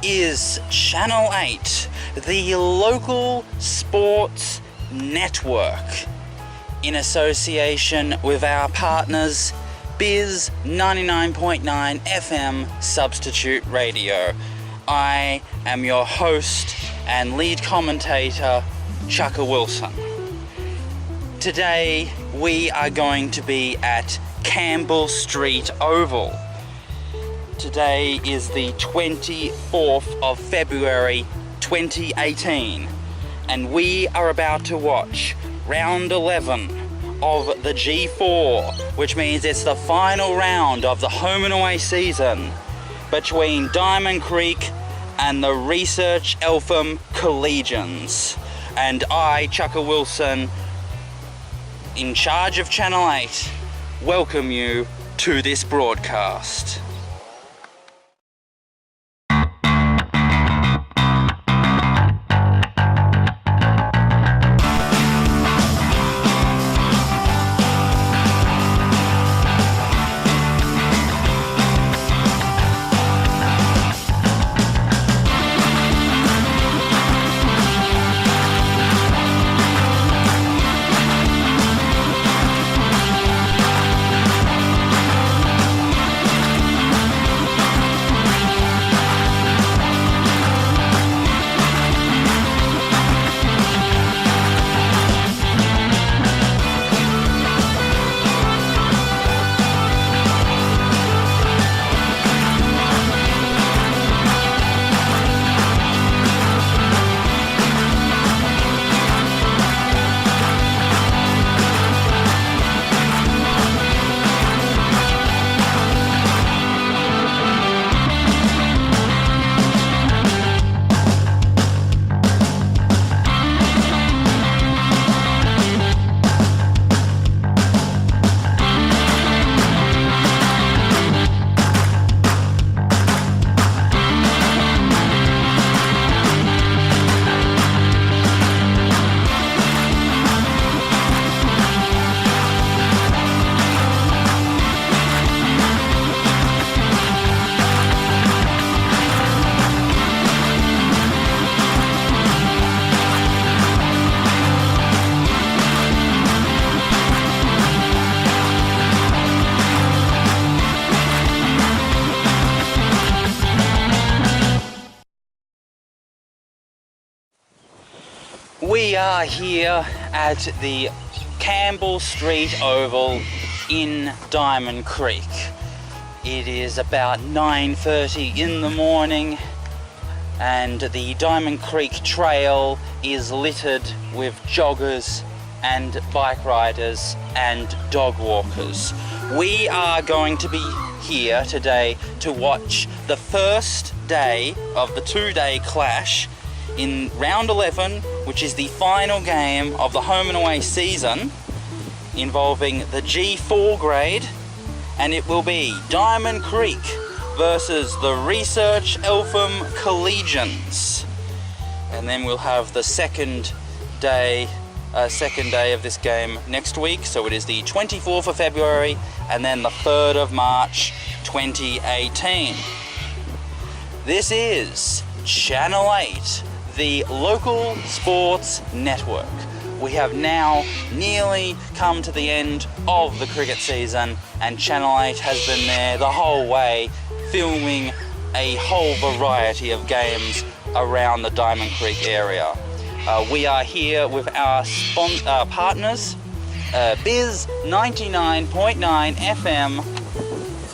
is Channel 8, the local sports network, in association with our partners Bizz 99.9 FM Substitute Radio. I am your host and lead commentator, Chukka Wilson. Today we are going to be at Campbell Street Oval. Today is the 24th of February 2018 and we are about to watch round 11 of the G4, which means it's the final round of the home and away season between Diamond Creek and the Research Eltham Collegians. And I, Chukka Wilson, in charge of Channel 8, welcome you to this broadcast. We are here at the Campbell Street Oval in Diamond Creek. It is about 9:30 in the morning and the Diamond Creek Trail is littered with joggers and bike riders and dog walkers. We are going to be here today to watch the first day of the two-day clash in round 11, which is the final game of the home and away season, involving the G4 grade, and it will be Diamond Creek versus the Research Eltham Collegians. And then we'll have the second day of this game next week, so it is the 24th of February and then the 3rd of March 2018. This is Channel 8, the local sports network. We have now nearly come to the end of the cricket season and Channel 8 has been there the whole way, filming a whole variety of games around the Diamond Creek area. We are here with our partners, Bizz 99.9 FM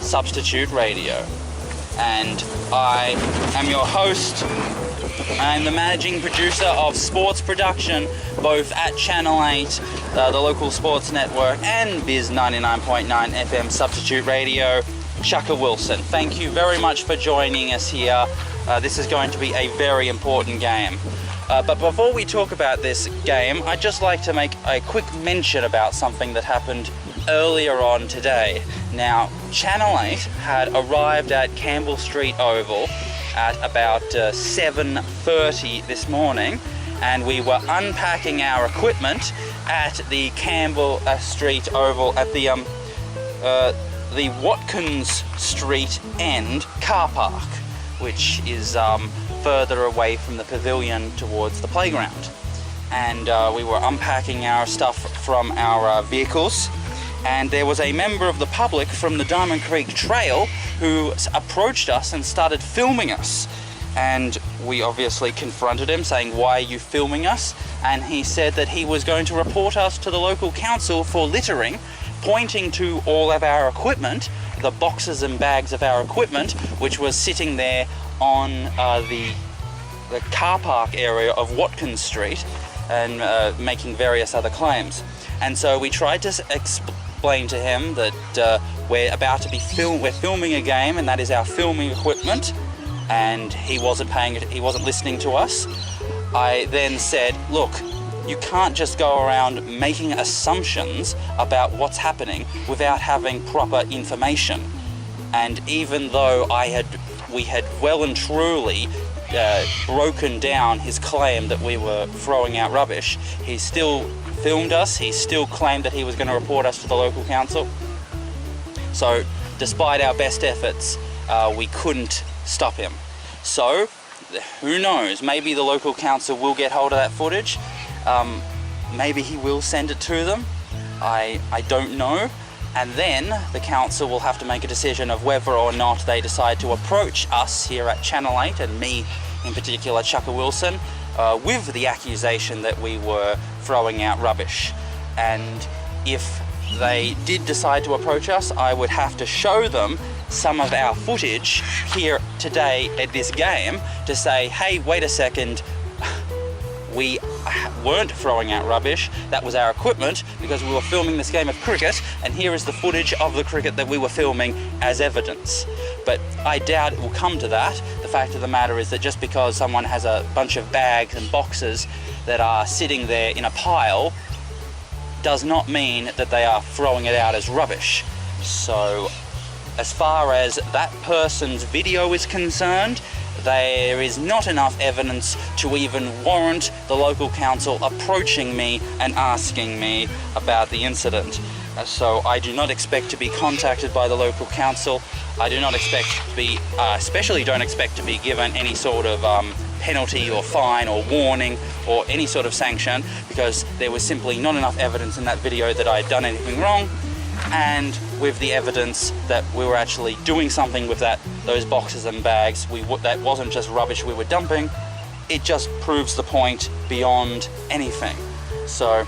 Substitute Radio. And I am your host. I'm the managing producer of sports production, both at Channel 8, the local sports network, and Bizz 99.9 FM Substitute Radio, Chukka Wilson. Thank you very much for joining us here. This is going to be a very important game. But before we talk about this game, I'd just like to make a quick mention about something that happened earlier on today. Now, Channel 8 had arrived at Campbell Street Oval at about 7:30 this morning, and we were unpacking our equipment at the Campbell Street Oval at the Watkins Street End car park. which is further away from the pavilion towards the playground. And we were unpacking our stuff from our vehicles, and there was a member of the public from the Diamond Creek Trail who approached us and started filming us. And we obviously confronted him, saying, "Why are you filming us?" And he said that he was going to report us to the local council for littering, pointing to all of our equipment, the boxes and bags of our equipment, which was sitting there on the car park area of Watkins Street, and making various other claims. And so we tried to explain to him that we're about to be we're filming a game, and that is our filming equipment, and he wasn't listening to us. I then said, "Look, you can't just go around making assumptions about what's happening without having proper information." And even though we had well and truly broken down his claim that we were throwing out rubbish, he still filmed us. He still claimed that he was going to report us to the local council. So despite our best efforts, we couldn't stop him. So who knows, maybe the local council will get hold of that footage. Maybe he will send it to them. I don't know. And then the council will have to make a decision of whether or not they decide to approach us here at Channel 8, and me in particular, Chukka Wilson, with the accusation that we were throwing out rubbish. And if they did decide to approach us, I would have to show them some of our footage here today at this game to say, "Hey, wait a second, we weren't throwing out rubbish, that was our equipment because we were filming this game of cricket, and here is the footage of the cricket that we were filming as evidence." But I doubt it will come to that. The fact of the matter is that just because someone has a bunch of bags and boxes that are sitting there in a pile does not mean that they are throwing it out as rubbish. So as far as that person's video is concerned, there is not enough evidence to even warrant the local council approaching me and asking me about the incident. So I do not expect to be contacted by the local council. I do not expect to be, especially don't expect to be given any sort of penalty or fine or warning or any sort of sanction, because there was simply not enough evidence in that video that I had done anything wrong. And with the evidence that we were actually doing something with those boxes and bags, that wasn't just rubbish we were dumping, it just proves the point beyond anything. So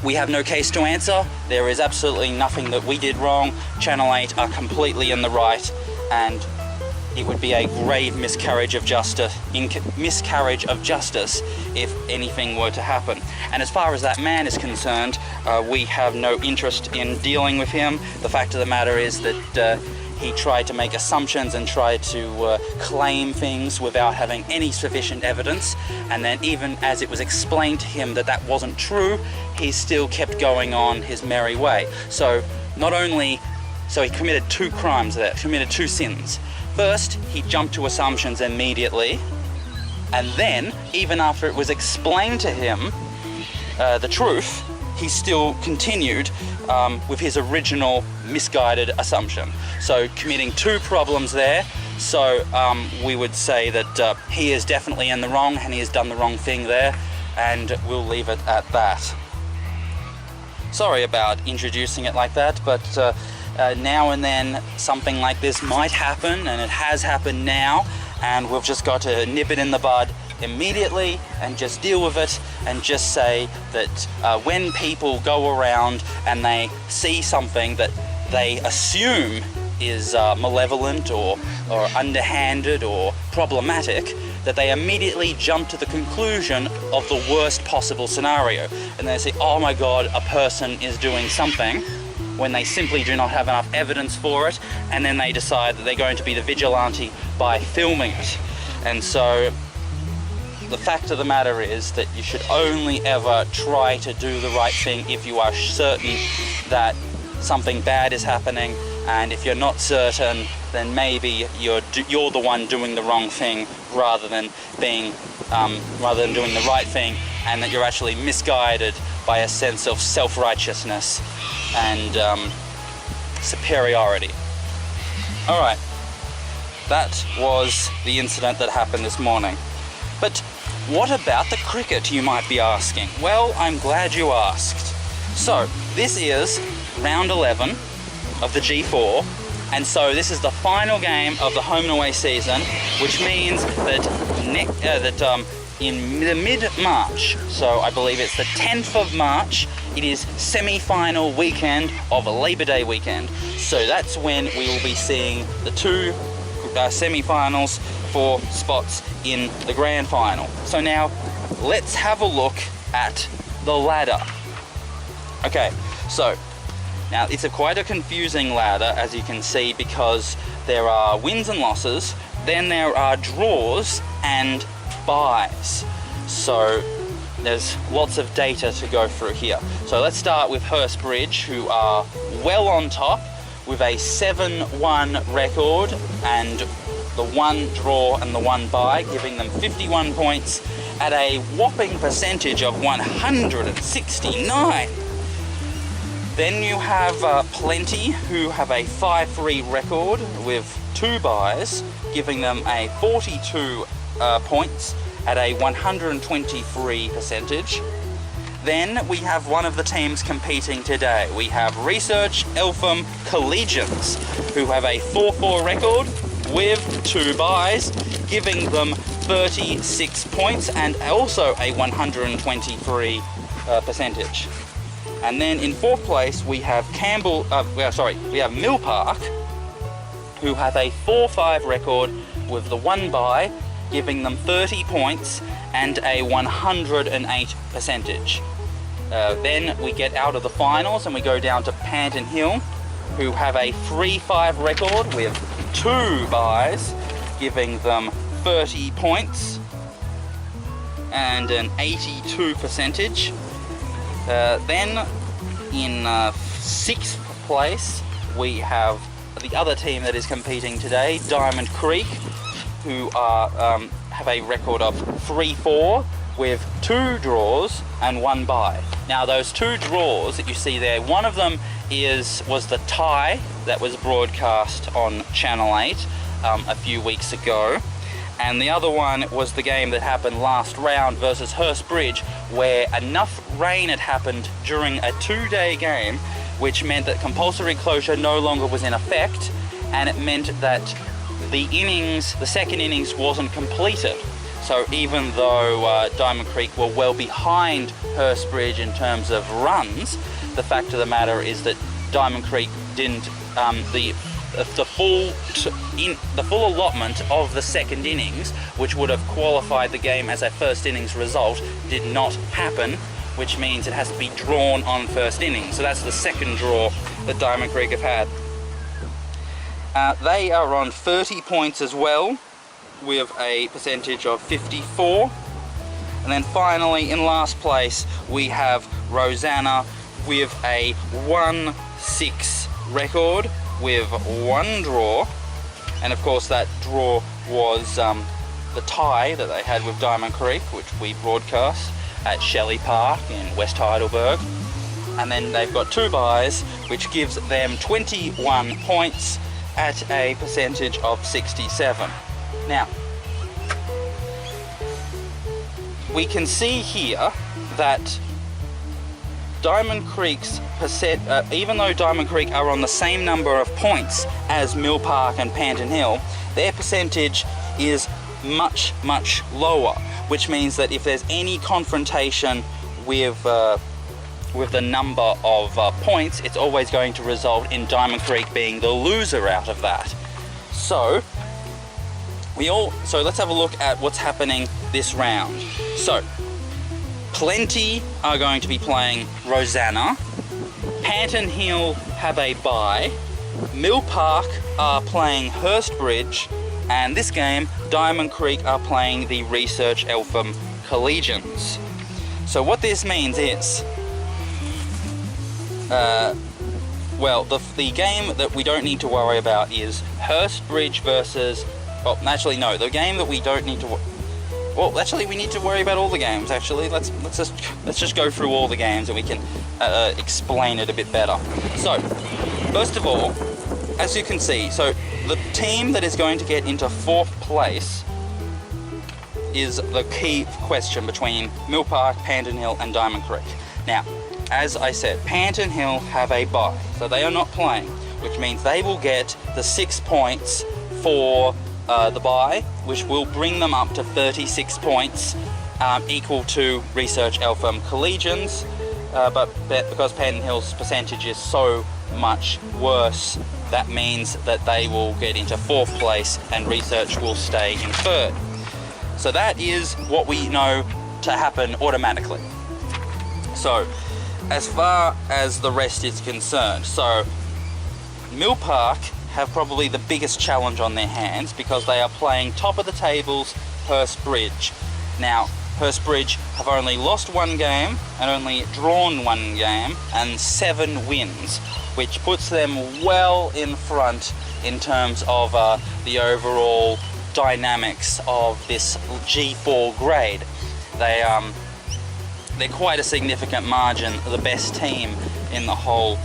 we have no case to answer. There is absolutely nothing that we did wrong. Channel 8 are completely in the right, and it would be a grave miscarriage of justice if anything were to happen. And as far as that man is concerned, we have no interest in dealing with him. The fact of the matter is that he tried to make assumptions and tried to claim things without having any sufficient evidence. And then even as it was explained to him that that wasn't true, he still kept going on his merry way. So he committed two crimes there, committed two sins. First, he jumped to assumptions immediately, and then, even after it was explained to him the truth, he still continued with his original misguided assumption. So committing two problems there. So we would say that he is definitely in the wrong, and he has done the wrong thing there, and we'll leave it at that. Sorry about introducing it like that, but now and then something like this might happen, and it has happened now, and we've just got to nip it in the bud immediately and just deal with it, and just say that when people go around and they see something that they assume is malevolent or underhanded or problematic, that they immediately jump to the conclusion of the worst possible scenario, and they say, "Oh my God, a person is doing something," when they simply do not have enough evidence for it, and then they decide that they're going to be the vigilante by filming it. And so the fact of the matter is that you should only ever try to do the right thing if you are certain that something bad is happening, and if you're not certain, then maybe you're the one doing the wrong thing rather than doing the right thing, and that you're actually misguided by a sense of self-righteousness and superiority. All right, that was the incident that happened this morning. But what about the cricket, you might be asking? Well, I'm glad you asked. So, this is round 11 of the G4, and so this is the final game of the home and away season, which means that in the mid-March, so I believe it's the 10th of March, it is semi-final weekend of a Labor Day weekend. So that's when we will be seeing the two semi-finals for spots in the grand final. So now let's have a look at the ladder. Okay, so now it's quite a confusing ladder, as you can see, because there are wins and losses, then there are draws and buys. So there's lots of data to go through here. So let's start with Hurstbridge, who are well on top with a 7-1 record and the 1 draw and the 1 bye, giving them 51 points at a whopping percentage of 169. Then you have Plenty, who have a 5-3 record with 2 byes, giving them a 42 points at a 123 percentage. Then we have one of the teams competing today. We have Research Eltham Collegians, who have a 4-4 record with 2 byes, giving them 36 points and also a 123 percentage. And then in 4th place we have we have Mill Park, who have a 4-5 record with the 1 bye, giving them 30 points and a 108 percentage. Then we get out of the finals and we go down to Panton Hill, who have a 3-5 record with 2 byes, giving them 30 points and an 82 percentage. Then in 6th place we have the other team that is competing today, Diamond Creek, who are have a record of 3-4 with 2 draws and 1 bye. Now those 2 draws that you see there, one of them was the tie that was broadcast on Channel 8 a few weeks ago, and the other one was the game that happened last round versus Hurstbridge, where enough rain had happened during a 2-day game, which meant that compulsory closure no longer was in effect, and it meant that the second innings wasn't completed. So even though Diamond Creek were well behind Hurstbridge in terms of runs, the fact of the matter is that Diamond Creek didn't, the full allotment of the second innings, which would have qualified the game as a first innings result, did not happen, which means it has to be drawn on first innings. So that's the second draw that Diamond Creek have had. They are on 30 points as well, with a percentage of 54. And then finally, in last place, we have Rosanna with a 1-6 record with 1 draw. And of course that draw was the tie that they had with Diamond Creek, which we broadcast at Shelley Park in West Heidelberg. And then they've got 2 byes, which gives them 21 points at a percentage of 67. Now, we can see here that Diamond Creek's even though Diamond Creek are on the same number of points as Mill Park and Panton Hill, their percentage is much, much lower, which means that if there's any confrontation with the number of points, it's always going to result in Diamond Creek being the loser out of that. So let's have a look at what's happening this round. So Plenty are going to be playing Rosanna. Panton Hill have a bye. Mill Park are playing Hurstbridge, and this game Diamond Creek are playing the Research Eltham Collegians. So what this means is well, the game that we don't need to worry about is Hurstbridge versus... Well, actually, no. The game that we don't need to... Well, actually, we need to worry about all the games, actually. Let's just go through all the games and we can explain it a bit better. So, first of all, as you can see, so the team that is going to get into 4th place is the key question between Mill Park, Panton Hill and Diamond Creek. Now, as I said, Panton Hill have a bye, so they are not playing, which means they will get the 6 points for the bye, which will bring them up to 36 points, equal to Research Eltham Collegians, but because Panton Hill's percentage is so much worse, that means that they will get into 4th place and Research will stay in 3rd. So that is what we know to happen automatically. So, as far as the rest is concerned, so Mill Park have probably the biggest challenge on their hands because they are playing top of the tables Hurstbridge. Now, Hurstbridge have only lost 1 game and only drawn 1 game and 7 wins, which puts them well in front in terms of the overall dynamics of this G4 grade. They're quite a significant margin, the best team in the whole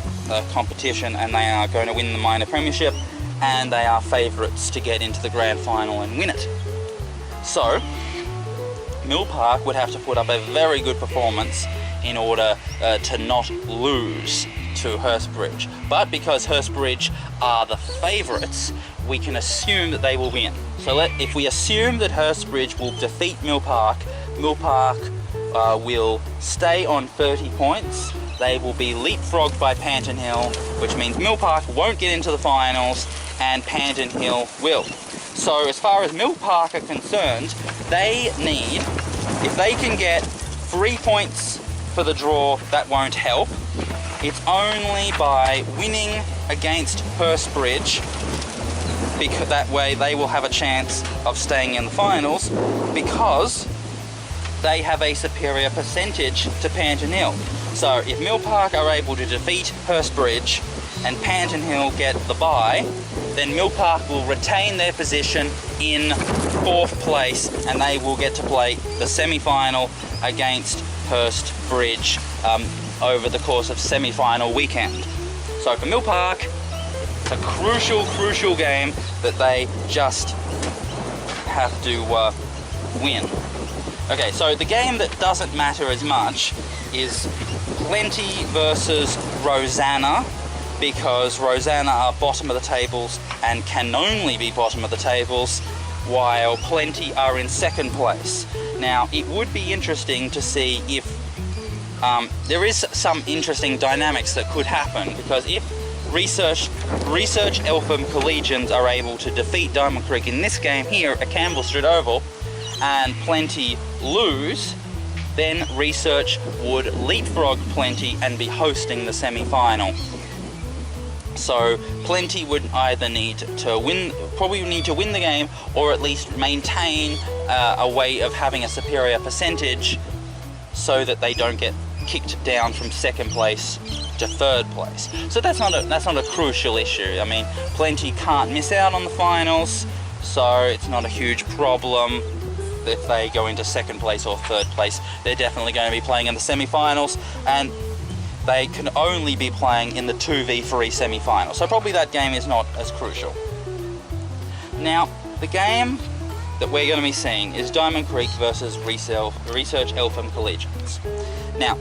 competition, and they are going to win the minor premiership, and they are favourites to get into the grand final and win it. So Mill Park would have to put up a very good performance in order to not lose to Hurstbridge. But because Hurstbridge are the favourites, we can assume that they will win. So if we assume that Hurstbridge will defeat Mill Park will stay on 30 points. They will be leapfrogged by Panton Hill, which means Mill Park won't get into the finals and Panton Hill will. So as far as Mill Park are concerned, they need, if they can get 3 points for the draw, that won't help. It's only by winning against Hurstbridge, because that way they will have a chance of staying in the finals, because they have a superior percentage to Panton Hill. So if Mill Park are able to defeat Hurstbridge and Panton Hill get the bye, then Mill Park will retain their position in 4th place and they will get to play the semi-final against Hurstbridge over the course of semi-final weekend. So for Mill Park, it's a crucial game that they just have to win. Okay, so the game that doesn't matter as much is Plenty versus Rosanna, because Rosanna are bottom of the tables and can only be bottom of the tables, while Plenty are in 2nd place. Now, it would be interesting to see if there is some interesting dynamics that could happen, because if Research Eltham Collegians are able to defeat Diamond Creek in this game here at Campbell Street Oval, and Plenty lose, then Research would leapfrog Plenty and be hosting the semi-final. So Plenty would either need to win the game, or at least maintain a way of having a superior percentage so that they don't get kicked down from 2nd place to 3rd place. So that's not a crucial issue. I mean, Plenty can't miss out on the finals, so it's not a huge problem if they go into 2nd place or 3rd place. They're definitely going to be playing in the semi-finals, and they can only be playing in the 2v3 semi-final. So probably that game is not as crucial. Now, the game that we're going to be seeing is Diamond Creek versus Research Eltham Collegians. Now,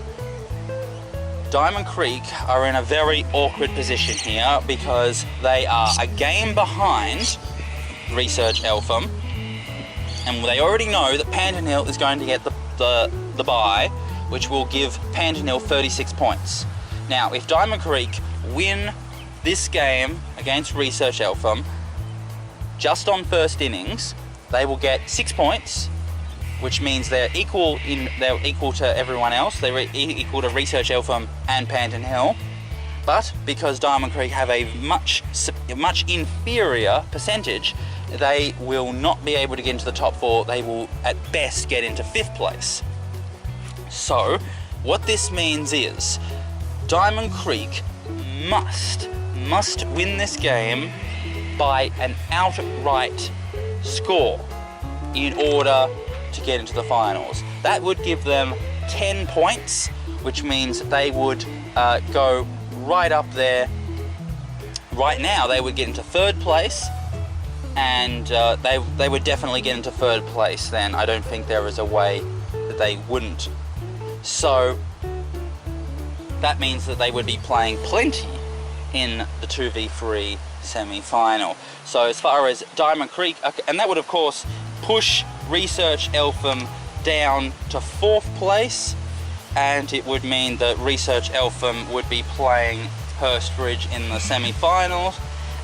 Diamond Creek are in a very awkward position here because they are a game behind Research Eltham, and they already know that Panton Hill is going to get the bye, which will give Panton Hill 36 points. Now, if Diamond Creek win this game against Research Eltham, just on first innings, they will get 6 points, which means they're equal to everyone else. They're equal to Research Eltham and Panton Hill. But because Diamond Creek have a much inferior percentage, they will not be able to get into the top 4. They will at best get into 5th place. So what this means is Diamond Creek must win this game by an outright score in order to get into the finals. That would give them 10 points, which means they would go right up there right now they would get into third place, and they would definitely get into third place then. I don't think there is a way that they wouldn't. So that means that they would be playing plenty in the 2v3 semi-final. So as far as Diamond Creek, and that would of course push Research Eltham down to 4th place, and it would mean that Research Eltham would be playing Hurstbridge in the semi-finals,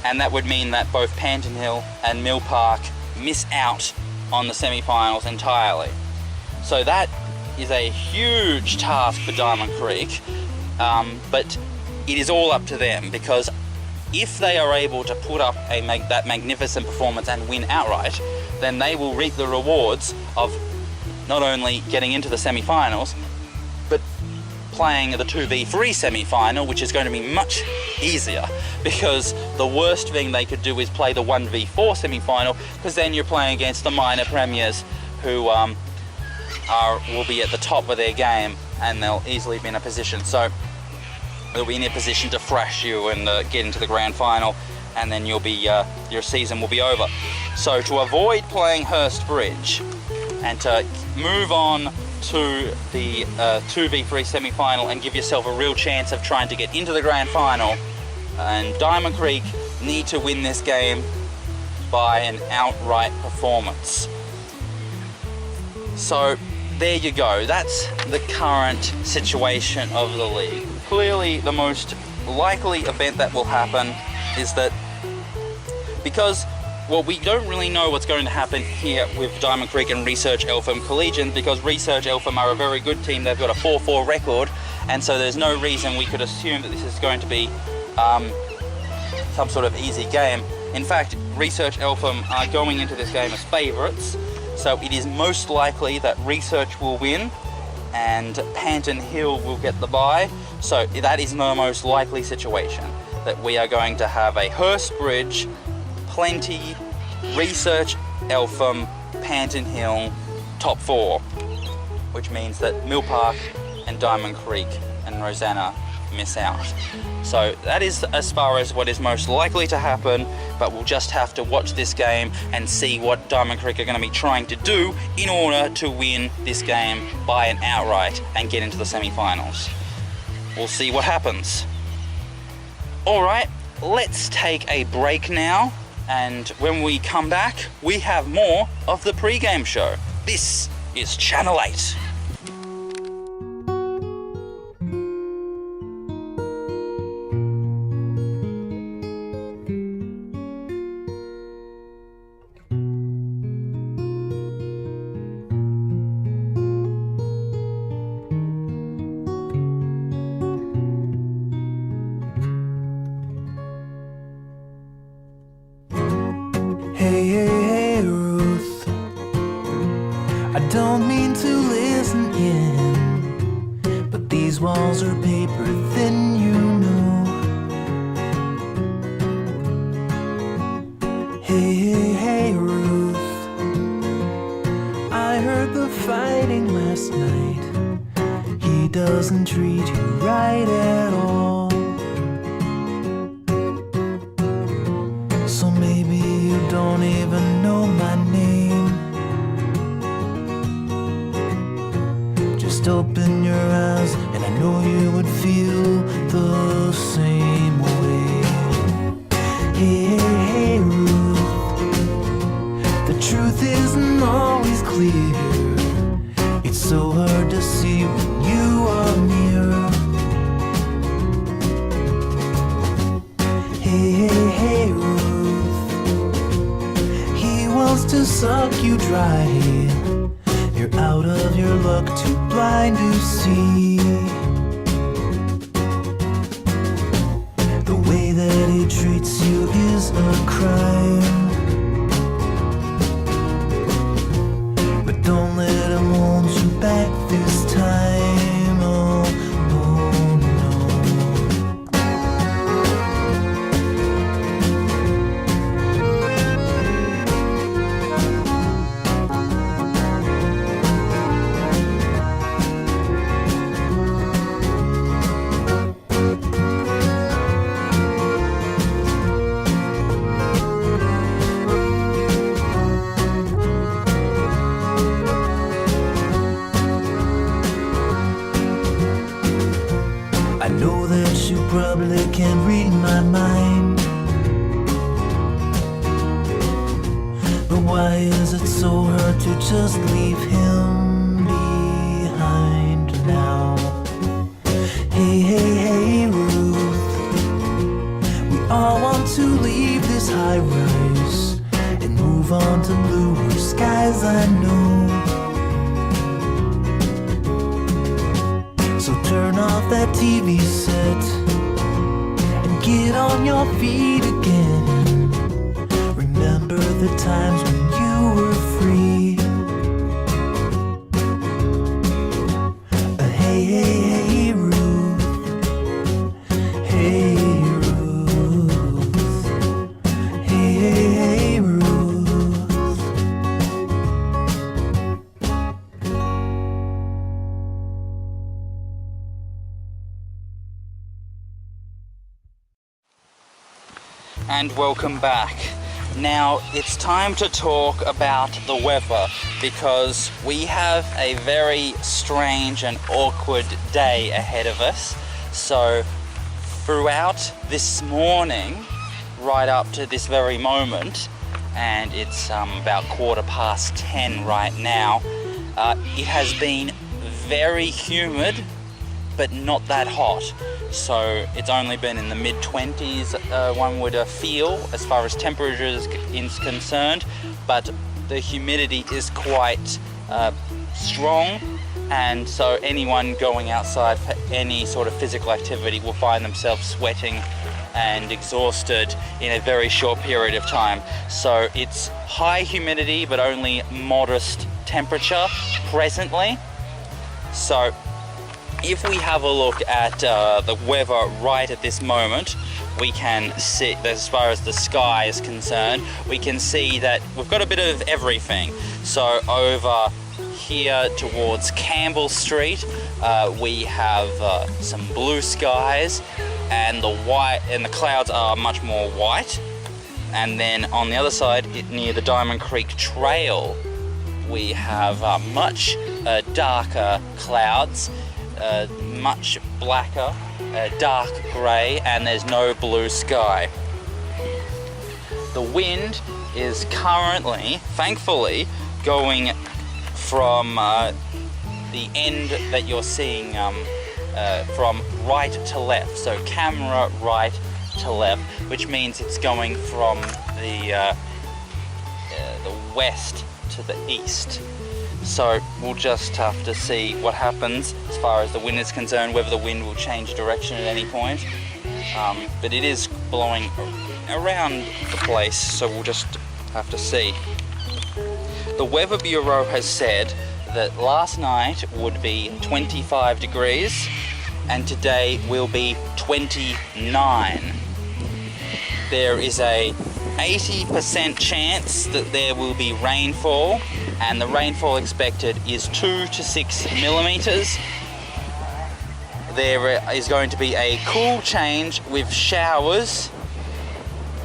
and that would mean that both Panton Hill and Mill Park miss out on the semi-finals entirely. So that is a huge task for Diamond Creek, but it is all up to them, because if they are able to put up that magnificent performance and win outright, then they will reap the rewards of not only getting into the semi-finals, but playing the 2v3 semi-final, which is going to be much easier, because the worst thing they could do is play the 1v4 semi-final, because then you're playing against the minor premiers who will be at the top of their game, and they'll easily be in a position. So they'll be in a position to thrash you and get into the grand final, and then you'll be your season will be over. So to avoid playing Hurstbridge and to move on to the 2v3 semi-final and give yourself a real chance of trying to get into the grand final, and Diamond Creek need to win this game by an outright performance. So there you go, that's the current situation of the league. Clearly the most likely event that will happen is that, because, well, we don't really know what's going to happen here with Diamond Creek and Research Eltham Collegians, because Research Eltham are a very good team. They've got a 4-4 record, and so there's no reason we could assume that this is going to be some sort of easy game. In fact, Research Eltham are going into this game as favourites, so it is most likely that Research will win and Panton Hill will get the bye. So that is the most likely situation, that we are going to have a Hurstbridge, Plenty, Research Eltham, Panton Hill top 4, which means that Mill Park and Diamond Creek and Rosanna miss out. So that is as far as what is most likely to happen, but we'll just have to watch this game and see what Diamond Creek are going to be trying to do in order to win this game by an outright and get into the semi-finals. We'll see what happens. Alright, let's take a break now, and when we come back, we have more of the pre-game show. This is Channel 8. Hey, Ruth, I don't mean to listen in, but these walls are paper thin, you know. Hey, Ruth, I heard the fighting last night. He doesn't treat you right at all. So maybe you don't even know my name. Just open your eyes and I know you would feel the same way. Hey, Ruth, the truth isn't always clear. It's so hard to see when you are near. Hey, Ruth, wants to suck you dry. You're out of your luck, too blind to see. The way that he treats you is a crime, but don't let him hold you back this time. Oh, no. can't read my mind. But why is it so hard to just leave him behind now? Hey, hey, hey, Ruth, we all want to leave this high rise and move on to bluer skies, I know. So turn off that TV set and get on your feet again. Remember the times when you were free. Hey, hey, hey, Ruth. Hey, Ruth. Hey, hey, hey, Ruth. And welcome back. Now it's time to talk about the weather, because we have a very strange and awkward day ahead of us. So throughout this morning, right up to this very moment, and it's about 10:15 right now, it has been very humid but not that hot. So it's only been in the mid-20s, one would feel, as far as temperature is concerned, but the humidity is quite strong, and so anyone going outside for any sort of physical activity will find themselves sweating and exhausted in a very short period of time. So it's high humidity but only modest temperature presently. So if we have a look at the weather right at this moment, we can see, as far as the sky is concerned, we can see that we've got a bit of everything. So over here towards Campbell Street, we have some blue skies, and the clouds are much more white. And then on the other side, near the Diamond Creek Trail, we have much darker clouds. Much blacker, dark grey, and there's no blue sky. The wind is currently, thankfully, going from the end that you're seeing from right to left, so camera right to left, which means it's going from the west to the east. So we'll just have to see what happens as far as the wind is concerned, whether the wind will change direction at any point. But it is blowing around the place, so we'll just have to see. The Weather Bureau has said that last night would be 25 degrees and today will be 29. There is a 80% chance that there will be rainfall, and the rainfall expected is 2 to 6 millimeters. There is going to be a cool change with showers.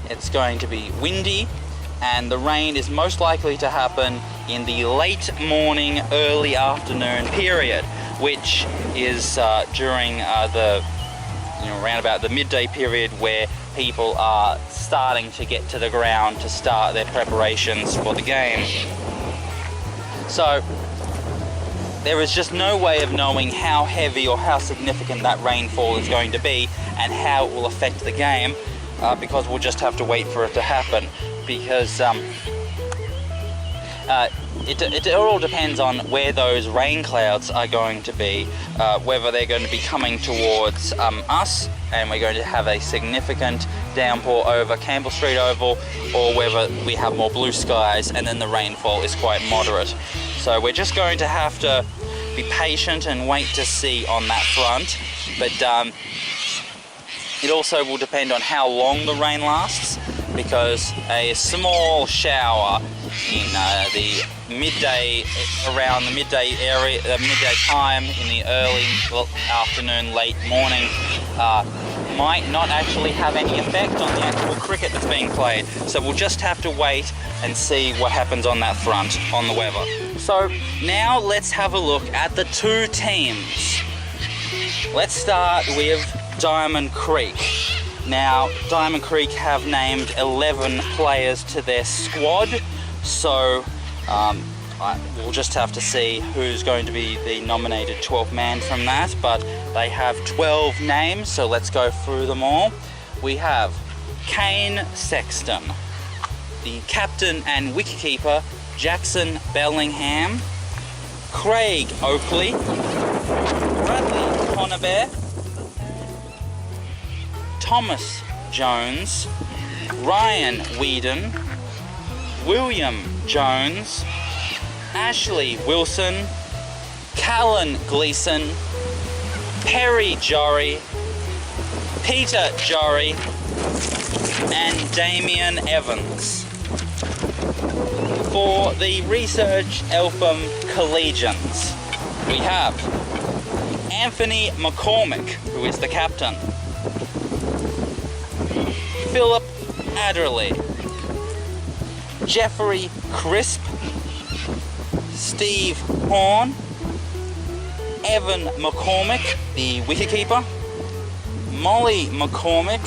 It's going to be windy, and the rain is most likely to happen in the late morning, early afternoon period, which is during around about the midday period, where people are starting to get to the ground to start their preparations for the game. So there is just no way of knowing how heavy or how significant that rainfall is going to be and how it will affect the game, because we'll just have to wait for it to happen, because it all depends on where those rain clouds are going to be, whether they're going to be coming towards us and we're going to have a significant downpour over Campbell Street Oval, or whether we have more blue skies and then the rainfall is quite moderate. So we're just going to have to be patient and wait to see on that front. But it also will depend on how long the rain lasts, because a small shower in the midday, around the midday area, midday time, in the early afternoon, late morning, might not actually have any effect on the actual cricket that's being played. So we'll just have to wait and see what happens on that front, on the weather. So now let's have a look at the two teams. Let's start with Diamond Creek. Now, Diamond Creek have named 11 players to their squad, so we'll just have to see who's going to be the nominated 12th man from that, but they have 12 names, so let's go through them all. We have Kane Sexton, the captain and wicketkeeper Jackson Bellingham, Craig Oakley, Bradley Conabear, Thomas Jones, Ryan Whedon, William Jones, Ashley Wilson, Callan Gleeson, Perry Jory, Peter Jory, and Damien Evans. For the Research Eltham Collegians, we have Anthony McCormick, who is the captain, Philip Adderley, Jeffrey Crisp, Steve Horn, Evan McCormick, the wicketkeeper, Molly McCormick,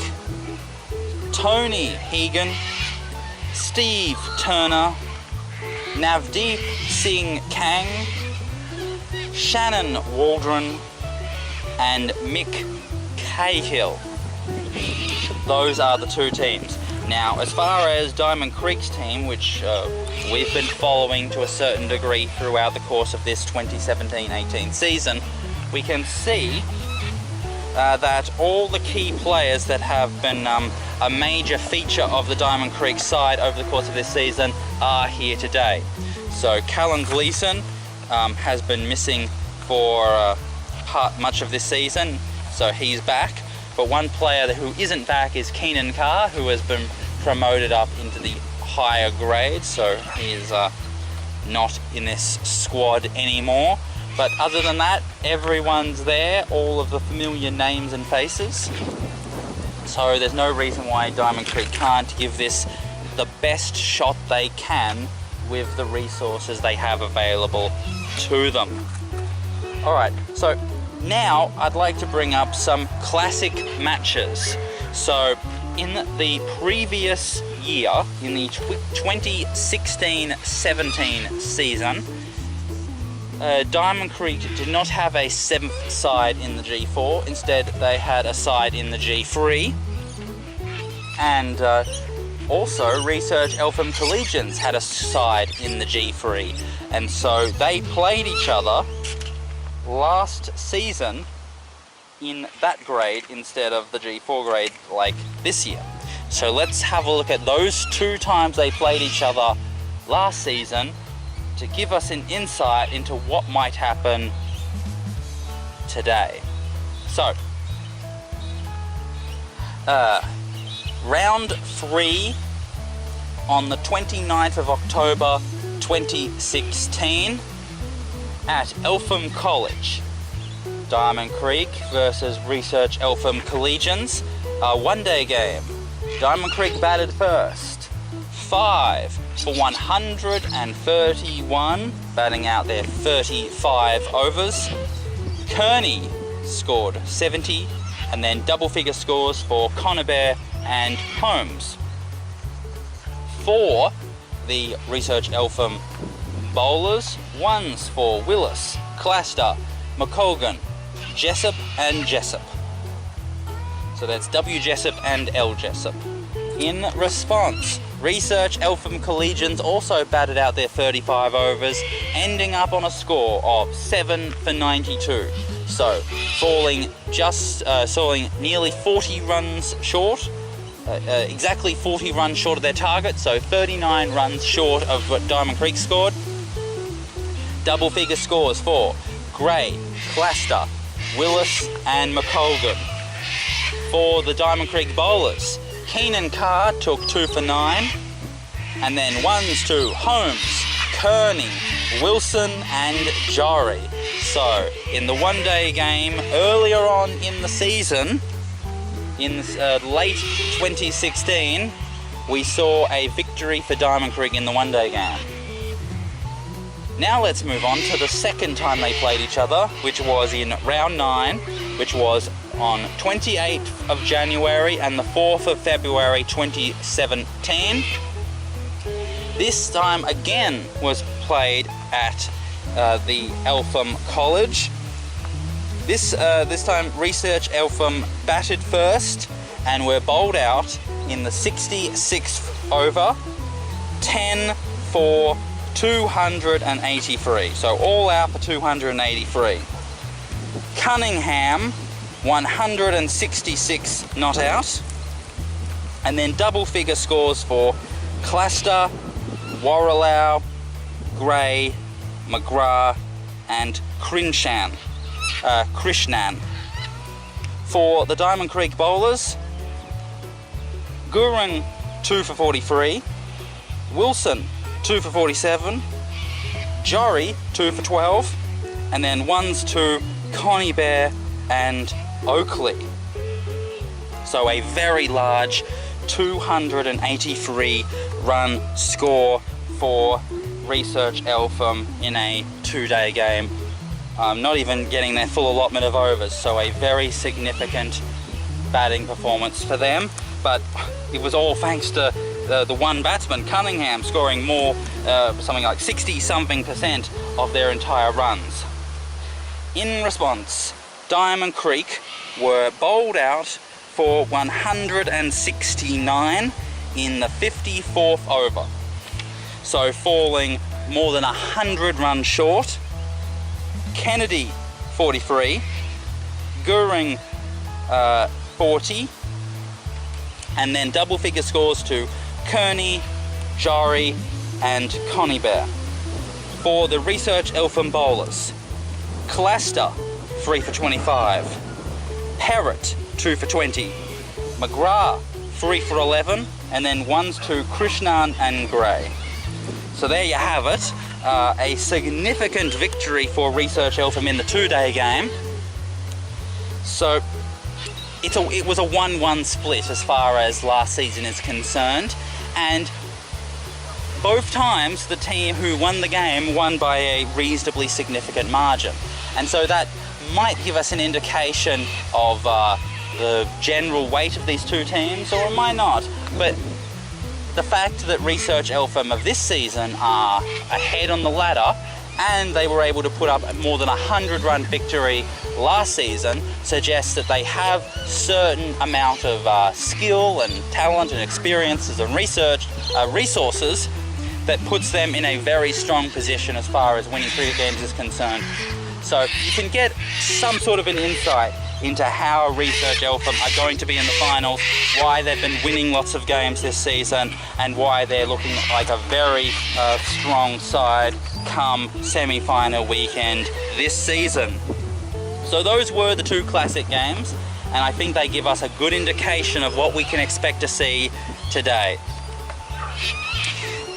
Tony Hegan, Steve Turner, Navdeep Singh Kang, Shannon Waldron, and Mick Cahill. Those are the two teams. Now, as far as Diamond Creek's team, which we've been following to a certain degree throughout the course of this 2017-18 season, we can see that all the key players that have been a major feature of the Diamond Creek side over the course of this season are here today. So Callan Gleeson has been missing for much of this season, so he's back. But one player who isn't back is Keenan Carr, who has been promoted up into the higher grade, so he is not in this squad anymore. But other than that, everyone's there, all of the familiar names and faces. So there's no reason why Diamond Creek can't give this the best shot they can with the resources they have available to them. Alright, so now I'd like to bring up some classic matches. So in the previous year, in the 2016-17 season, Diamond Creek did not have a 7th side in the G4. Instead, they had a side in the G3. And also, Research Eltham Collegians had a side in the G3. And so they played each other last season in that grade instead of the G4 grade like this year. So let's have a look at those two times they played each other last season to give us an insight into what might happen today. So, round 3 on the 29th of October 2016 at Eltham College. Diamond Creek versus Research Eltham Collegians. A one-day game. Diamond Creek batted first. 5 for 131, batting out their 35 overs. Kearney scored 70, and then double-figure scores for Conabear and Holmes. For the Research Eltham bowlers, ones for Willis, Claster, McColgan, Jessup and Jessup. So that's W Jessup and L Jessup. In response, Research Eltham Collegians also batted out their 35 overs, ending up on a score of 7 for 92. So, falling nearly 40 runs short, exactly 40 runs short of their target, so 39 runs short of what Diamond Creek scored. Double figure scores for Gray, Claster, Willis and McColgan. For the Diamond Creek bowlers, Keenan Carr took 2 for 9, and then ones to Holmes, Kearney, Wilson and Jory. So, in the one-day game earlier on in the season, in late 2016, we saw a victory for Diamond Creek in the one-day game. Now let's move on to the second time they played each other, which was in round 9, which was on 28th of January and the 4th of February 2017. This time again was played at the Eltham College. This time Research Eltham batted first and were bowled out in the 66th over, 10 for 283, so all out for 283. Cunningham, 166 not out, and then double figure scores for Cluster, Warrilow, Gray, McGrath, and Krishnan. For the Diamond Creek bowlers, Gurung 2 for 43, Wilson 2 for 47, Jory 2 for 12, and then ones to Connie Bear and Oakley. So a very large 283 run score for Research Eltham in a 2-day game. Not even getting their full allotment of overs, so a very significant batting performance for them. But it was all thanks to the one batsman, Cunningham, scoring more, something like 60-something% of their entire runs. In response, Diamond Creek were bowled out for 169 in the 54th over. So falling more than 100 runs short. Kennedy, 43, Gurung, 40, and then double figure scores to Kearney, Jory, and Connie Bear. For the Research Eltham bowlers, Cluster, 3 for 25, Parrott, 2 for 20, McGrath, 3 for 11, and then ones to Krishnan and Gray. So there you have it, a significant victory for Research Eltham in the 2-day game. So it was a 1-1 split as far as last season is concerned, and both times the team who won the game won by a reasonably significant margin. And so that might give us an indication of the general weight of these two teams, or it might not. But the fact that Research Eltham of this season are ahead on the ladder, and they were able to put up more than a 100-run victory last season, suggests that they have certain amount of skill and talent and experiences and resources that puts them in a very strong position as far as winning cricket games is concerned. So you can get some sort of an insight into how Research Eltham are going to be in the finals, why they've been winning lots of games this season, and why they're looking like a very strong side come semi-final weekend this season. So those were the two classic games, and I think they give us a good indication of what we can expect to see today.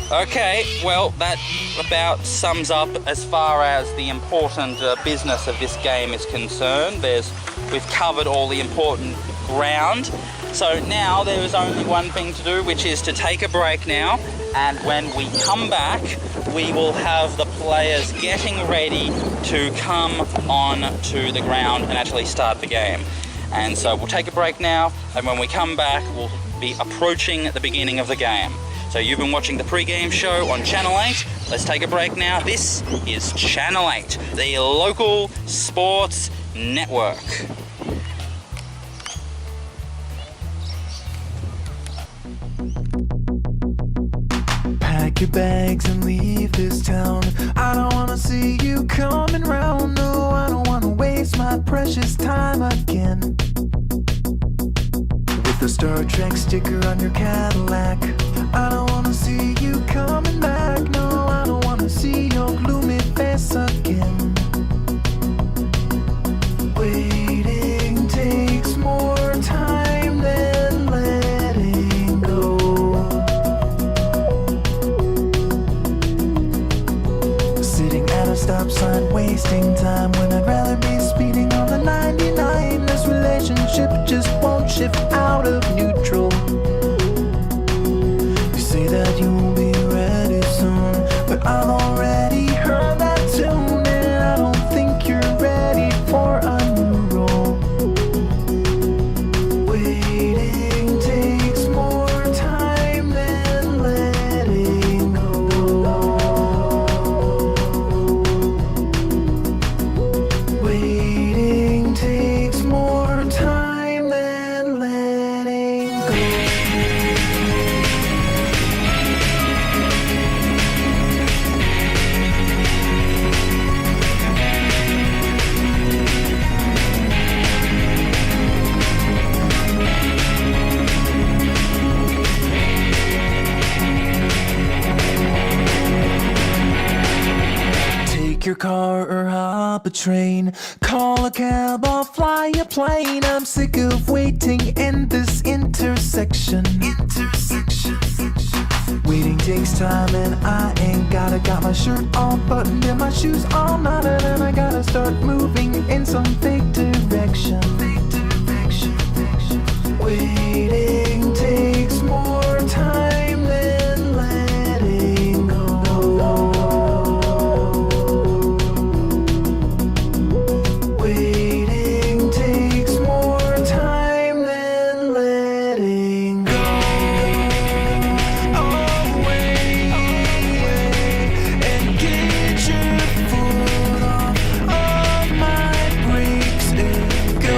Okay, well, that about sums up as far as the important business of this game is concerned. We've covered all the important ground. So now there is only one thing to do, which is to take a break now. And when we come back, we will have the players getting ready to come on to the ground and actually start the game. And so we'll take a break now, and when we come back, we'll be approaching the beginning of the game. So you've been watching the pre-game show on Channel 8. Let's take a break now. This is Channel 8, the local sports network. Pack your bags and leave this town. I don't wanna see you coming round. No, I don't wanna waste my precious time again. With the Star Trek sticker on your Cadillac, I don't wanna see you coming back. No, I don't wanna see your gloomy face again. Waiting takes more time than letting go. Sitting at a stop sign, wasting time when I'd rather be speeding on the 99. This relationship just won't shift out of neutral. You say that you will be ready soon, but I've already heard a train, call a cab or fly a plane. I'm sick of waiting in this intersection. Waiting takes time and I ain't got my shirt all buttoned and my shoes all knotted, and I gotta start moving in some big direction. Waiting takes more time than letting go. Waiting takes more time than letting go. Oh, wait, and get your foot off my brakes and go.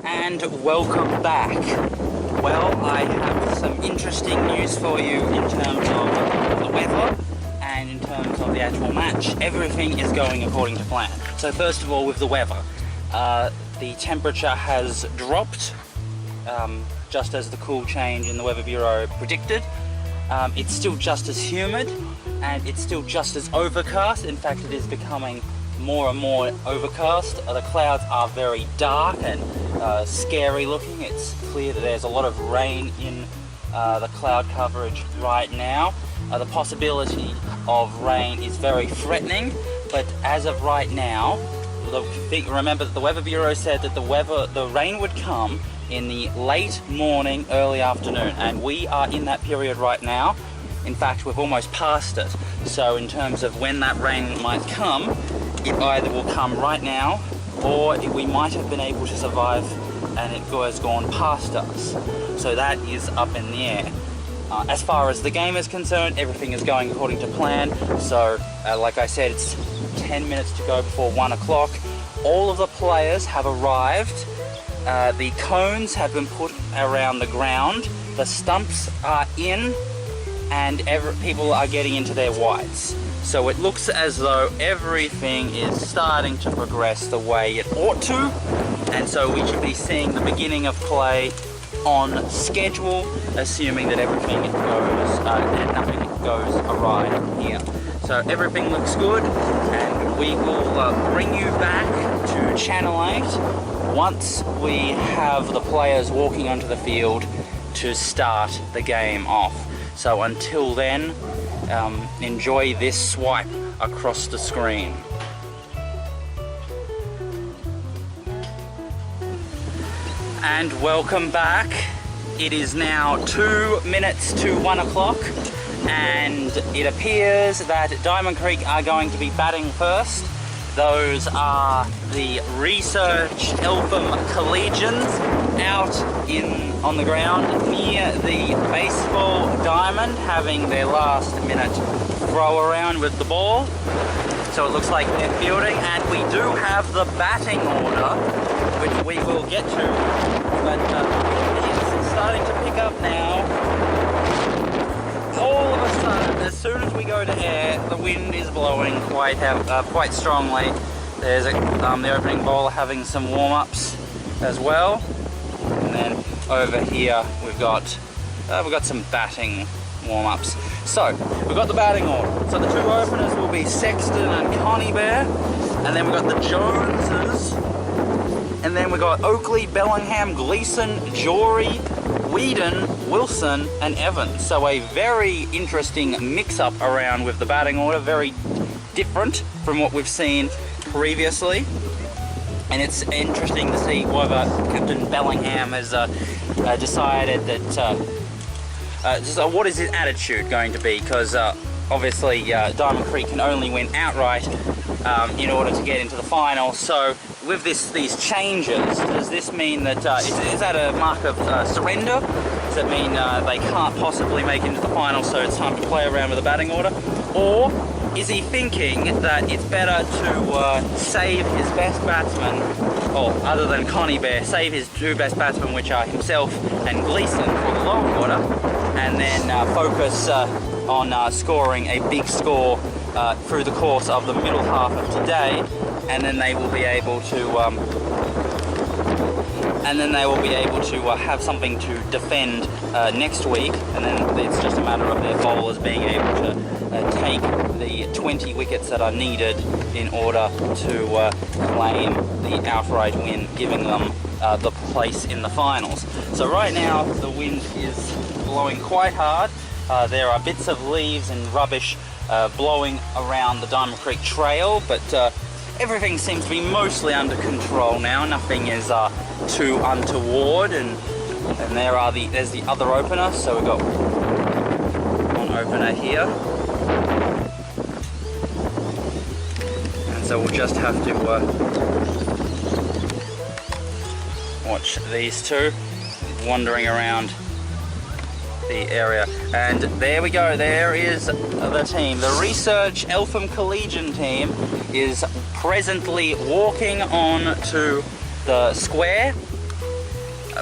And welcome back. Well, I have some interesting news for you in terms of the weather and in terms of the actual match. Everything is going according to plan. So first of all, with the weather, the temperature has dropped just as the cool change in the Weather Bureau predicted. It's still just as humid and it's still just as overcast. In fact, it is becoming more and more overcast. The clouds are very dark and scary looking. It's clear that there's a lot of rain in the cloud coverage right now. The possibility of rain is very threatening, but as of right now, remember that the Weather Bureau said that the rain would come in the late morning, early afternoon, and we are in that period right now. In fact, we've almost passed it. So in terms of when that rain might come, it either will come right now or we might have been able to survive and it has gone past us. So that is up in the air. As far as the game is concerned, everything is going according to plan. So like I said, it's 10 minutes to go before 1 o'clock. All of the players have arrived. The cones have been put around the ground. The stumps are in and people are getting into their whites. So it looks as though everything is starting to progress the way it ought to, and so we should be seeing the beginning of play on schedule, assuming that everything goes and nothing goes awry here. So everything looks good, and we will bring you back to Channel 8 once we have the players walking onto the field to start the game off. So until then, enjoy this swipe across the screen. And welcome back. It is now 2 minutes to 1 o'clock, and it appears that Diamond Creek are going to be batting first. Those are the Research Eltham Collegians out on the ground near the baseball diamond, having their last minute throw around with the ball. So it looks like they're fielding, and we do have the batting order, which we will get to, but it's starting to pick up now. All of a sudden, as soon as we go to air, the wind is blowing quite strongly. There's the opening bowler having some warm-ups as well, and then over here we've got some batting warm-ups. So we've got the batting order. So the two openers will be Sexton and Connie Bear, and then we've got the Joneses, and then we've got Oakley, Bellingham, Gleeson, Jory, Whedon, Wilson and Evans. So a very interesting mix-up around with the batting order, very different from what we've seen previously. And it's interesting to see whether Captain Bellingham has decided that, what is his attitude going to be, because obviously Diamond Creek can only win outright in order to get into the final. So with these changes, does this mean that, is that a mark of surrender? Does that mean they can't possibly make it into the final, so it's time to play around with the batting order? Or is he thinking that it's better to save his best batsman, or other than Connie Bear, save his two best batsmen, which are himself and Gleeson, for the lower order, and then focus on scoring a big score through the course of the middle half of today, and then they will be able to have something to defend next week, and then it's just a matter of their bowlers being able to take the 20 wickets that are needed in order to claim the outright win, giving them the place in the finals. So right now the wind is blowing quite hard. There are bits of leaves and rubbish blowing around the Diamond Creek Trail, but everything seems to be mostly under control now. Nothing is too untoward, and there's the other opener. So we've got one opener here, and so we'll just have to watch these two wandering around the area. And there we go, there is the team. The Research Eltham Collegian team is presently walking on to the square,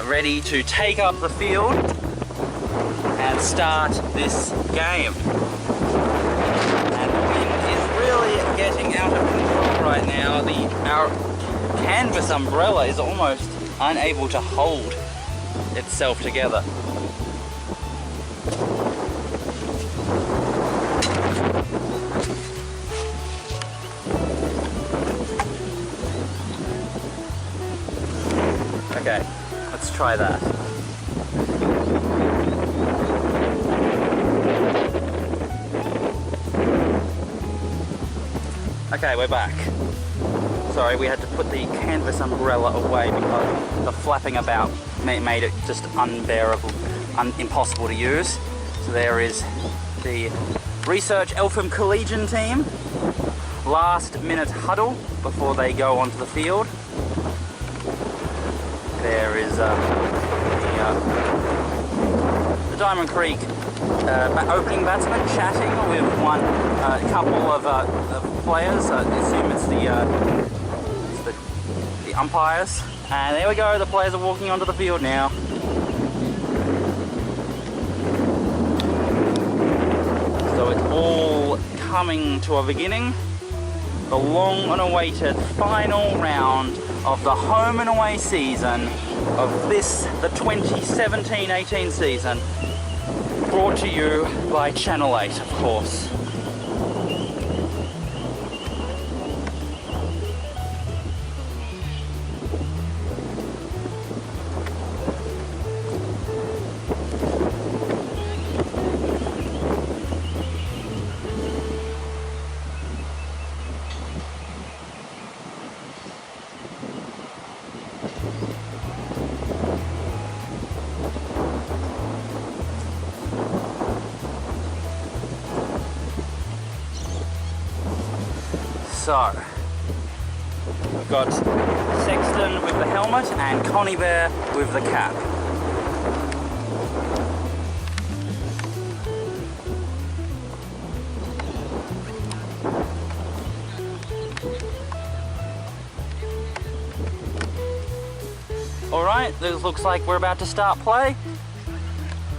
ready to take up the field and start this game. And the wind is really getting out of control right now. Our canvas umbrella is almost unable to hold itself together. Okay, let's try that. Okay, we're back. Sorry, we had to put the canvas umbrella away because the flapping about made it just unbearable, impossible to use. So there is the Research Eltham Collegian team. Last minute huddle before they go onto the field. There is the Diamond Creek opening batsman chatting with a couple of players. I assume it's the umpires. And there we go, the players are walking onto the field now. So it's all coming to a beginning. The long and awaited final round of the home and away season of the 2017-18 season, brought to you by Channel 8, of course. So, we've got Sexton with the helmet and Connie Bear with the cap. Alright, this looks like we're about to start play.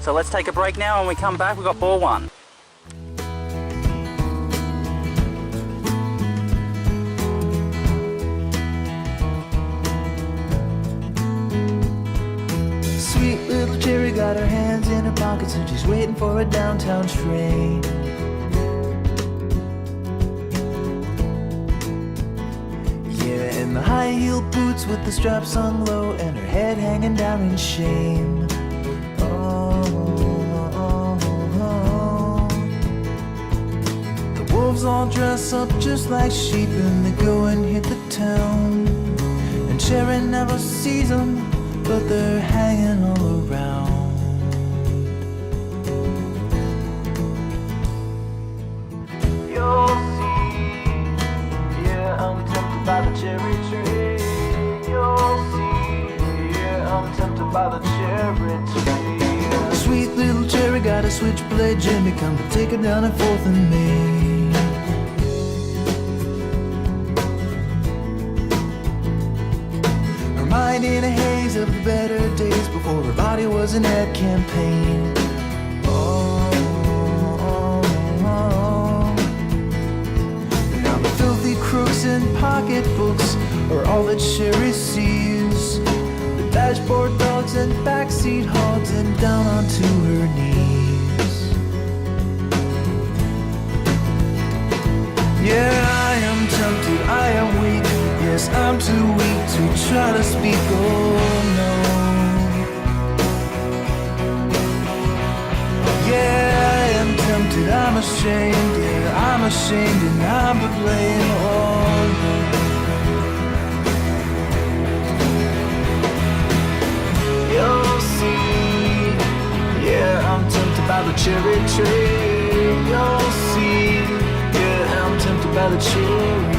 So let's take a break now. When we come back, we've got ball one. Cherry got her hands in her pockets and she's waiting for a downtown train. Yeah, in the high-heeled boots with the straps hung low and her head hanging down in shame. The wolves all dress up just like sheep and they go and hit the town. And Cherry never sees them, but they're hanging all around. switchblade Jimmy come to take her down at 4th and Main. Her mind in a haze of the better days before her body was an ad campaign. Now the filthy crooks and pocketbooks are all that Sherry sees. The dashboard dogs and backseat hogs and down onto her knees. Yeah, I am tempted, I am weak. Yes, I'm too weak to try to speak. Oh no. Yeah, I am tempted, I'm ashamed. Yeah, I'm ashamed and I'm to blame. Oh no. You'll see. Yeah, I'm tempted by the cherry tree. You'll see. Yeah, I'm tempted by the cherry.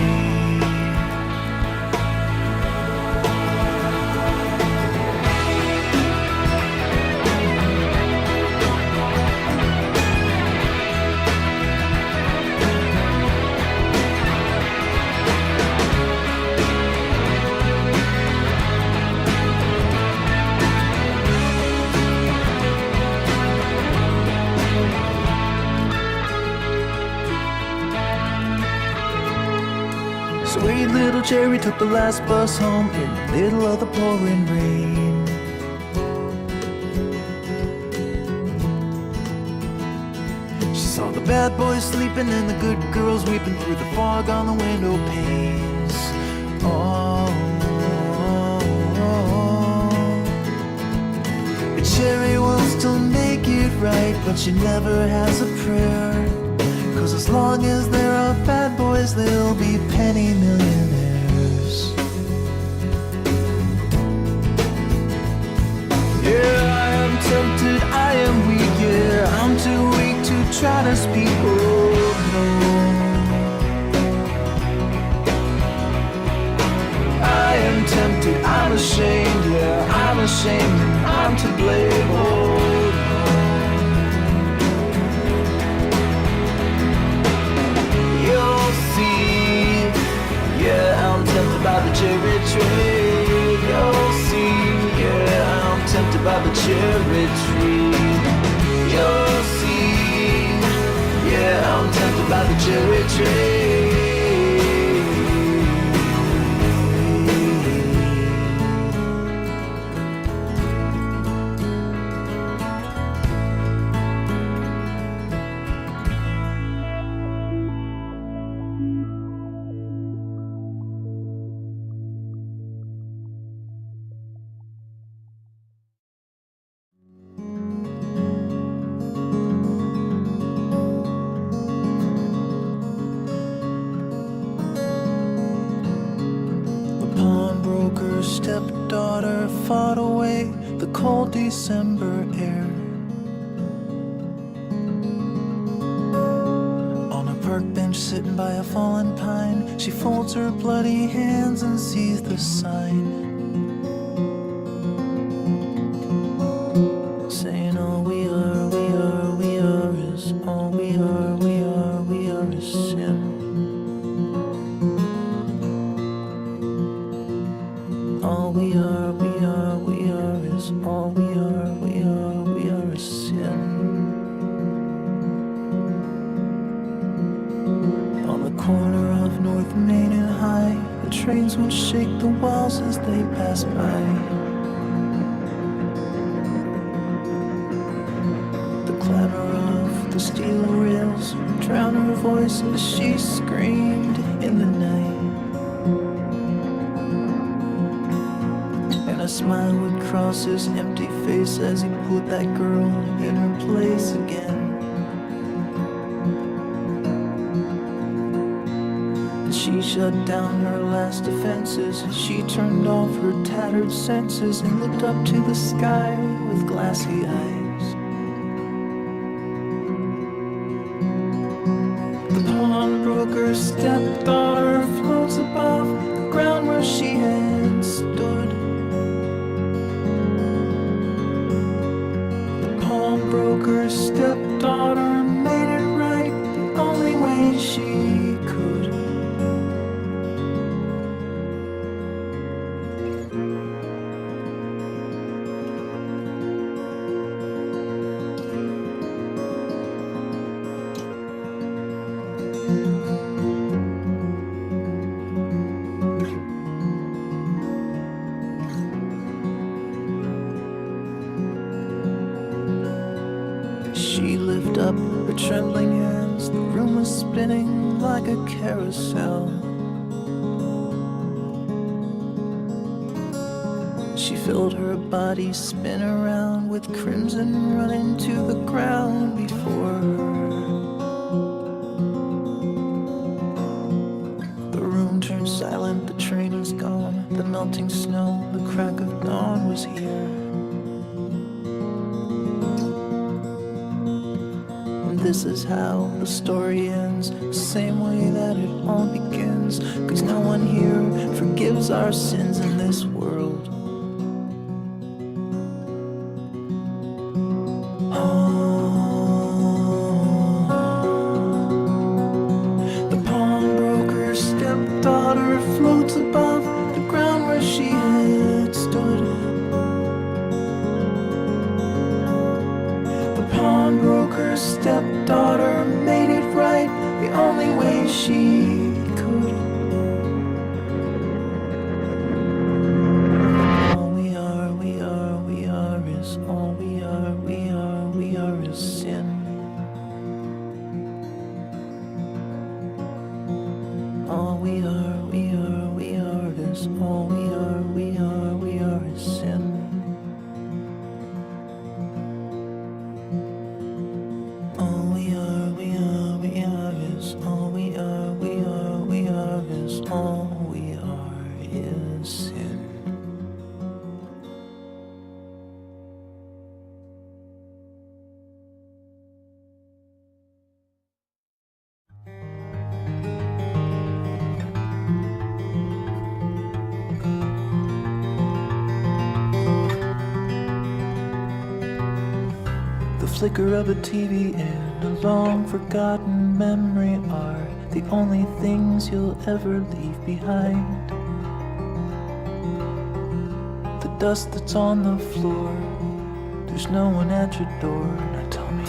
Sweet little Cherry took the last bus home in the middle of the pouring rain. She saw the bad boys sleeping and the good girls weeping through the fog on the window panes. Oh, but Cherry will still make it right, but she never has a prayer. 'Cause as long as there are bad boys, there'll be penny millionaires. Yeah, I am tempted, I am weak, yeah, I'm too weak to try to speak, oh no. I am tempted, I'm ashamed, yeah, I'm ashamed and I'm to blame, oh no. You'll see, yeah, I'm tempted by the cherry tree. You'll see, yeah, I'm tempted by the cherry tree. You'll see, yeah, I'm tempted by the cherry tree. Stepdaughter fought away the cold December air. On a park bench sitting by a fallen pine, she folds her bloody hands and sees the sign saying all we are is all we are is sin. All we are is all we are is sin. On the corner of North Main and High, the trains would shake the walls as they passed by. The clatter of the steel rails would drown her voice as she screamed in the night. A smile would cross his empty face as he put that girl in her place again. And she shut down her last defenses. She turned off her tattered senses and looked up to the sky with glassy eyes. The pawnbroker's stepdaughter floats above the ground where she had stood. Broker's stepdaughter She lifted up her trembling hands. The room was spinning like a carousel. She felt her body spin around with crimson running to the ground before her. The room turned silent, the train was gone. The melting snow, the crack of dawn was here. And this is how the story ends, the same way that it all begins. 'Cause no one here forgives our sins in this world. Stepdaughter made it right the only way she could. All we are is all we are is sin. All we are is all we are is sin. The flicker of a TV and a long-forgotten memory are the only things you'll ever leave behind. The dust that's on the floor, there's no one at your door. Now tell me,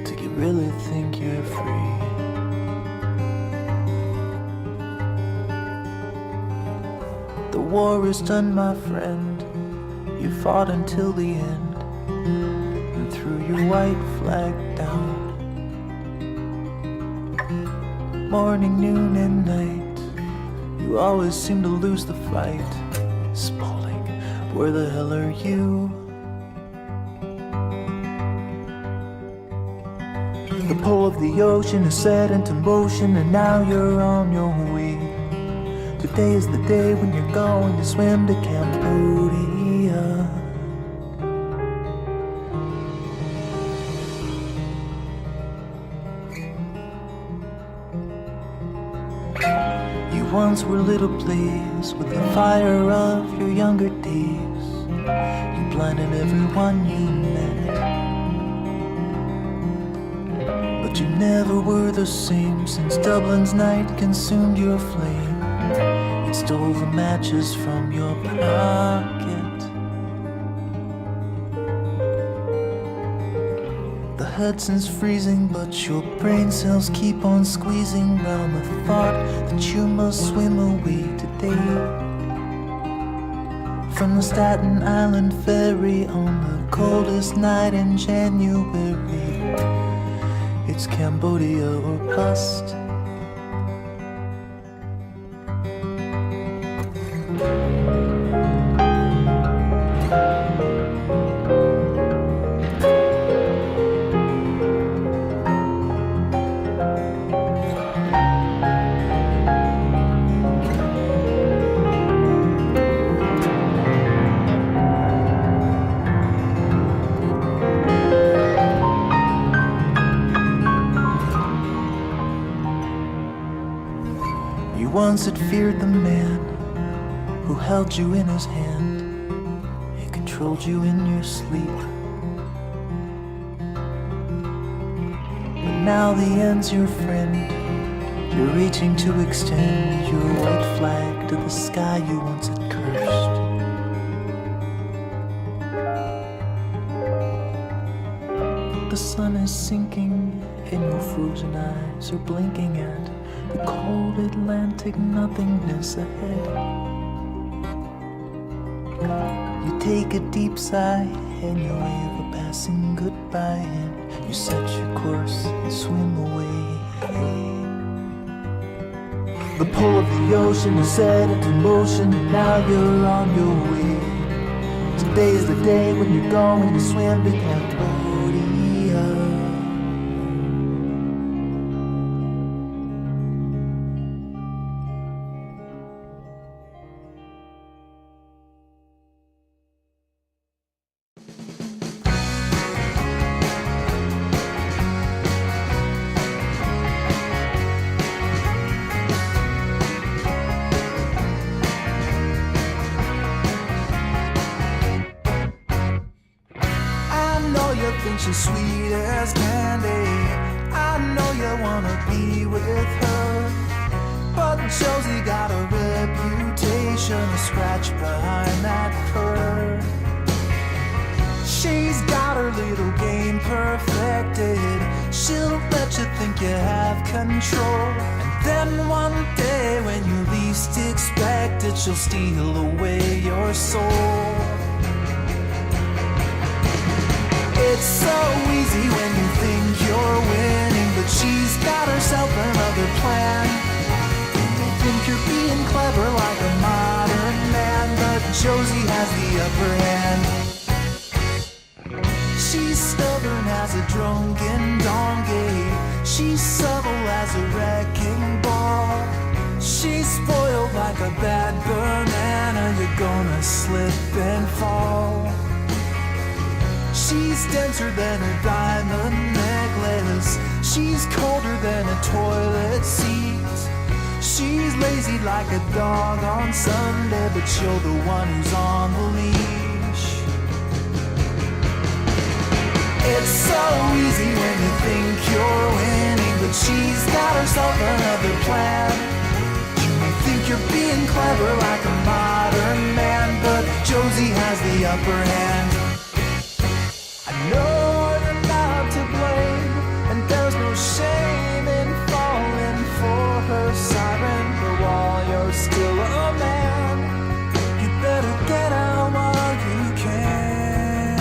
do you really think you're free? The war is done, my friend. You fought until the end. Threw your white flag down. Morning, noon, and night, you always seem to lose the fight. Spaulding, where the hell are you? The pull of the ocean is set into motion, and now you're on your way. Today is the day when you're going to swim to Cambodia. Once were little pleased with the fire of your younger days. You blinded everyone you met, but you never were the same since Dublin's night consumed your flame. It stole the matches from your pocket. The Hudson's freezing, but your brain cells keep on squeezing round the thought that you must swim away today. From the Staten Island ferry on the coldest night in January. It's Cambodia or bust. Once had feared the man who held you in his hand. He controlled you in your sleep. But now the end's your friend. You're reaching to extend your white flag to the sky you once had cursed. The sun is sinking and your frozen eyes are blinking at the cold Atlantic nothingness ahead. You take a deep sigh and you wave a passing goodbye, and You set your course and swim away. The pull of the ocean is set into motion, and now you're on your way. Today is the day when you're going to swim to Cambodia. She's sweet as candy. I know you wanna be with her, but Josie got a reputation to scratch behind that purr. She's got her little game perfected. She'll let you think you have control, and then one day when you least expect it, she'll steal away your soul. It's so easy when you think you're winning, but she's got herself another plan. You think you're being clever like a modern man, but Josie has the upper hand. She's stubborn as a drunken donkey. She's subtle as a wrecking ball. She's spoiled like a bad banana. You're gonna slip and fall. She's denser than a diamond necklace. She's colder than a toilet seat. She's lazy like a dog on Sunday, but you're the one who's on the leash. It's so easy when you think you're winning, but she's got herself another plan. You may think you're being clever like a modern man, but Josie has the upper hand. No, you're not to blame, and there's no shame in falling for her siren. But while you're still a man, you better get out while you can.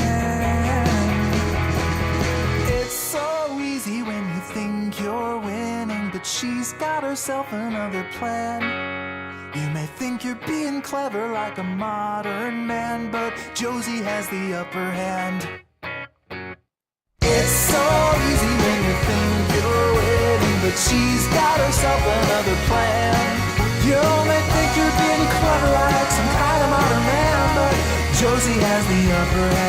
It's so easy when you think you're winning, but she's got herself another plan. You may think you're being clever like a modern man, but Josie has the upper hand. It's so easy when you think you're winning, but she's got herself another plan. You may think you're being clever like some kind of modern man, but Josie has the upper hand.